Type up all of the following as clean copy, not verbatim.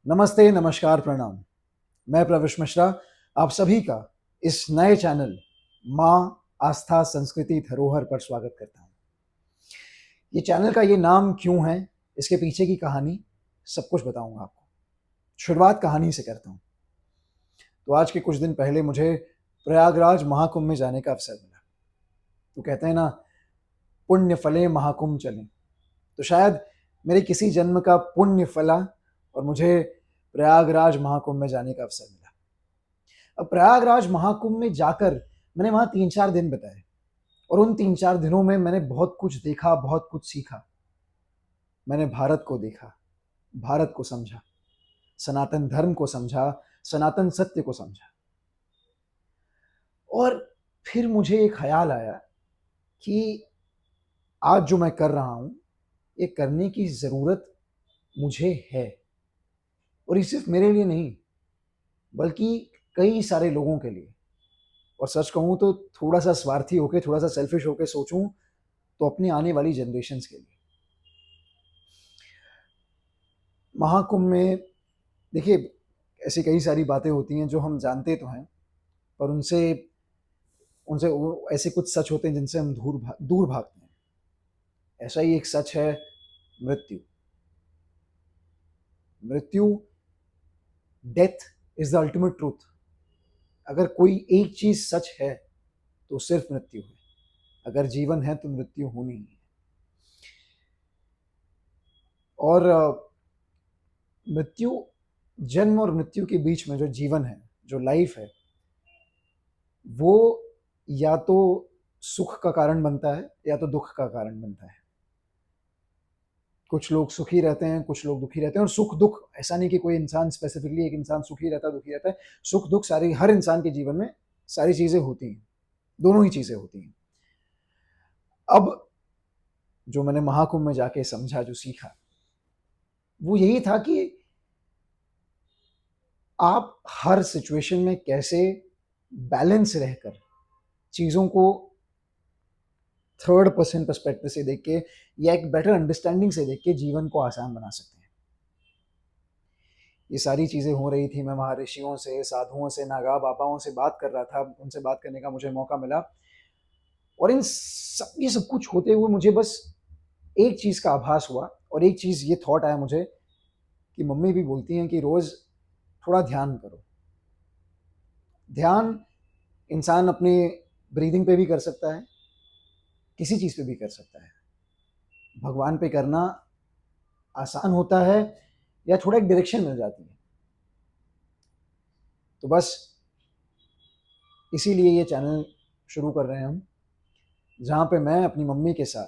नमस्ते, नमस्कार, प्रणाम। मैं प्रविश मिश्रा आप सभी का इस नए चैनल माँ आस्था संस्कृति धरोहर पर स्वागत करता हूँ। ये चैनल का ये नाम क्यों है, इसके पीछे की कहानी सब कुछ बताऊंगा आपको। शुरुआत कहानी से करता हूँ। तो आज के कुछ दिन पहले मुझे प्रयागराज महाकुंभ में जाने का अवसर मिला। तो कहते हैं ना, पुण्य फले महाकुंभ चले। तो शायद मेरे किसी जन्म का पुण्य फला और मुझे प्रयागराज महाकुंभ में जाने का अवसर मिला। अब प्रयागराज महाकुंभ में जाकर मैंने वहां 3-4 दिन बिताए और उन 3-4 दिनों में मैंने बहुत कुछ देखा, बहुत कुछ सीखा। मैंने भारत को देखा, भारत को समझा, सनातन धर्म को समझा, सनातन सत्य को समझा। और फिर मुझे एक ख्याल आया कि आज जो मैं कर रहा हूं, ये करने की जरूरत मुझे है। और ये सिर्फ मेरे लिए नहीं, बल्कि कई सारे लोगों के लिए। और सच कहूं तो थोड़ा सा स्वार्थी होके, थोड़ा सा सेल्फिश होके सोचूं तो अपनी आने वाली जनरेशन्स के लिए। महाकुंभ में देखिए, ऐसी कई सारी बातें होती हैं जो हम जानते तो हैं, पर उनसे उनसे ऐसे कुछ सच होते हैं जिनसे हम दूर भागते हैं। ऐसा ही एक सच है मृत्यु। मृत्यु, death is the ultimate truth. अगर कोई एक चीज सच है तो सिर्फ मृत्यु है। अगर जीवन है तो मृत्यु होनी ही है। और मृत्यु, जन्म और मृत्यु के बीच में जो जीवन है, जो लाइफ है, वो या तो सुख का कारण बनता है या तो दुख का कारण बनता है। कुछ लोग सुखी रहते हैं, कुछ लोग दुखी रहते हैं। और सुख दुख, ऐसा नहीं कि कोई इंसान स्पेसिफिकली एक इंसान सुखी रहता है, दुखी रहता है। सुख दुख सारी, हर इंसान के जीवन में सारी चीजें होती हैं, दोनों ही चीजें होती हैं। अब जो मैंने महाकुंभ में जाके समझा, जो सीखा, वो यही था कि आप हर सिचुएशन में कैसे बैलेंस रहकर चीजों को थर्ड पर्सन पर्सपेक्टिव से देख के या एक बेटर अंडरस्टैंडिंग से देख के जीवन को आसान बना सकते हैं। ये सारी चीजें हो रही थी। मैं वहां ऋषियों से, साधुओं से, नागा बाबाओं से बात कर रहा था, उनसे बात करने का मुझे मौका मिला। और ये सब कुछ होते हुए मुझे बस एक चीज का आभास हुआ और एक चीज ये थॉट आया मुझे कि मम्मी भी बोलती हैं कि रोज थोड़ा ध्यान करो। ध्यान इंसान अपने ब्रीदिंग पे भी कर सकता है, किसी चीज पे भी कर सकता है। भगवान पे करना आसान होता है या थोड़ा एक डायरेक्शन मिल जाती है। तो बस इसीलिए ये चैनल शुरू कर रहे हैं हम, जहाँ पे मैं अपनी मम्मी के साथ,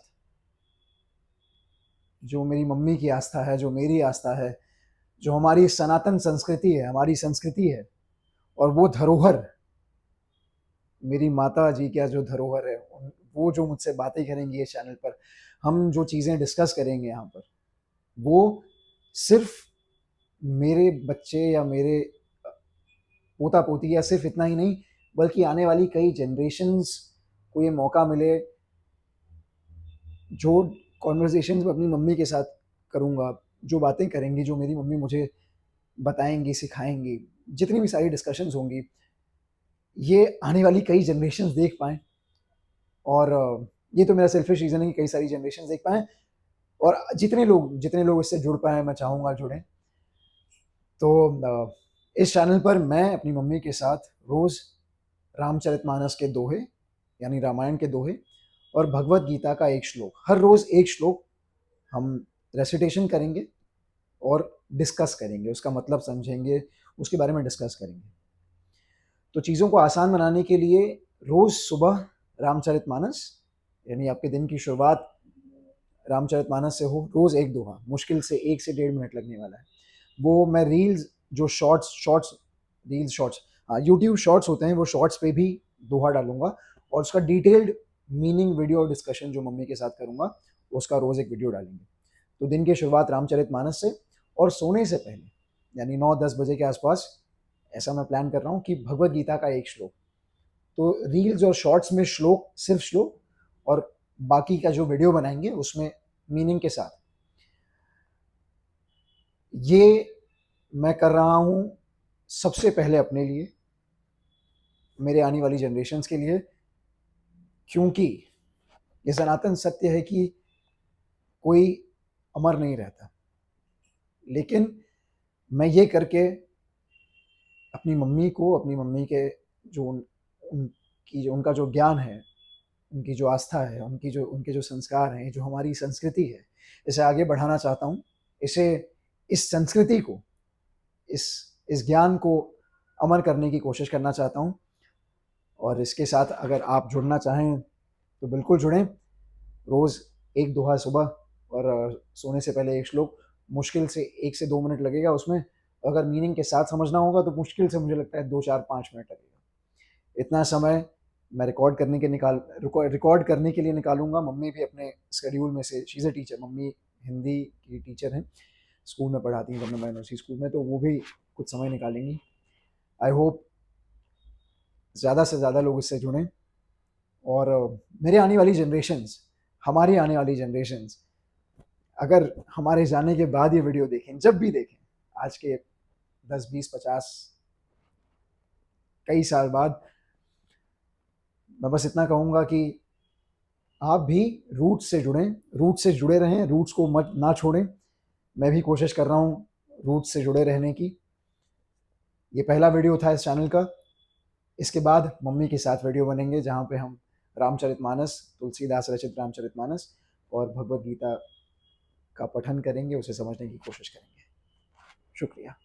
जो मेरी मम्मी की आस्था है, जो मेरी आस्था है, जो हमारी सनातन संस्कृति है, हमारी संस्कृति है, और वो धरोहर, मेरी माता जी का जो धरोहर है, वो जो मुझसे बातें करेंगी ये चैनल पर, हम जो चीज़ें डिस्कस करेंगे यहाँ पर, वो सिर्फ मेरे बच्चे या मेरे पोता पोती या सिर्फ इतना ही नहीं, बल्कि आने वाली कई जनरेशन्स को ये मौका मिले। जो कॉन्वर्जेशन में अपनी मम्मी के साथ करूँगा, जो बातें करेंगी, जो मेरी मम्मी मुझे बताएंगी, सिखाएंगी, जितनी भी सारी डिस्कशंस होंगी, ये आने वाली कई जनरेशन्स देख पाएँ। और ये तो मेरा सेल्फिश रीज़न है कि कई सारी जनरेशन्स देख पाएँ और जितने लोग इससे जुड़ पाएँ, मैं चाहूँगा जुड़ें। तो इस चैनल पर मैं अपनी मम्मी के साथ रोज़ रामचरितमानस के दोहे, यानी रामायण के दोहे, और भगवत गीता का एक श्लोक, हर रोज़ एक श्लोक हम रेसिटेशन करेंगे और डिस्कस करेंगे, उसका मतलब समझेंगे, उसके बारे में डिस्कस करेंगे। तो चीज़ों को आसान बनाने के लिए रोज़ सुबह रामचरितमानस, यानी आपके दिन की शुरुआत रामचरितमानस से हो, रोज़ एक दोहा, मुश्किल से 1 से 1.5 मिनट लगने वाला है। वो मैं रील्स, जो शॉर्ट्स यूट्यूब शॉर्ट्स होते हैं, वो शॉर्ट्स पे भी दोहा डालूंगा और उसका डिटेल्ड मीनिंग वीडियो और डिस्कशन जो मम्मी के साथ करूंगा, उसका रोज़ एक वीडियो डालेंगे। तो दिन की शुरुआत रामचरितमानस से, और सोने से पहले यानी 9-10 बजे के आसपास ऐसा मैं प्लान कर रहा हूँ कि भगवत गीता का एक श्लोक। तो रील्स और शॉर्ट्स में श्लोक, सिर्फ श्लोक, और बाकी का जो वीडियो बनाएंगे उसमें मीनिंग के साथ। ये मैं कर रहा हूँ सबसे पहले अपने लिए, मेरे आने वाली जनरेशन्स के लिए, क्योंकि ये सनातन सत्य है कि कोई अमर नहीं रहता। लेकिन मैं ये करके अपनी मम्मी को, अपनी मम्मी के जो उनकी जो उनका जो ज्ञान है, उनकी जो आस्था है, उनके जो संस्कार हैं, जो हमारी संस्कृति है, इसे आगे बढ़ाना चाहता हूँ। इसे, इस संस्कृति को, इस इस ज्ञान को अमर करने की कोशिश करना चाहता हूँ। और इसके साथ अगर आप जुड़ना चाहें तो बिल्कुल जुड़ें। रोज़ एक दोहा सुबह और सोने से पहले एक श्लोक, मुश्किल से 1 से 2 मिनट लगेगा उसमें। अगर मीनिंग के साथ समझना होगा तो मुश्किल से मुझे लगता है 2, 4, 5 मिनट लगेगा। इतना समय मैं रिकॉर्ड करने के लिए निकालूँगा। मम्मी भी अपने शेड्यूल में से, she is a teacher, mummy Hindi की टीचर हैं, स्कूल में पढ़ाती हैं गवर्नमेंट यूनिवर्सिटी स्कूल में, तो वो भी कुछ समय निकालेंगी। आई होप ज़्यादा से ज़्यादा लोग इससे जुड़ें और मेरे आने वाली जनरेशन्स, हमारी आने वाली जनरेशन्स अगर हमारे जाने के बाद ये वीडियो देखें, जब भी देखें, आज के 10, 20, 50 कई साल बाद, मैं बस इतना कहूँगा कि आप भी रूट से जुड़ें, रूट से जुड़े रहें, रूट्स को मत ना छोड़ें। मैं भी कोशिश कर रहा हूँ रूट से जुड़े रहने की। ये पहला वीडियो था इस चैनल का। इसके बाद मम्मी के साथ वीडियो बनेंगे जहाँ पे हम रामचरितमानस, तुलसीदास रचित रामचरितमानस और भगवद गीता का पठन करेंगे, उसे समझने की कोशिश करेंगे। शुक्रिया।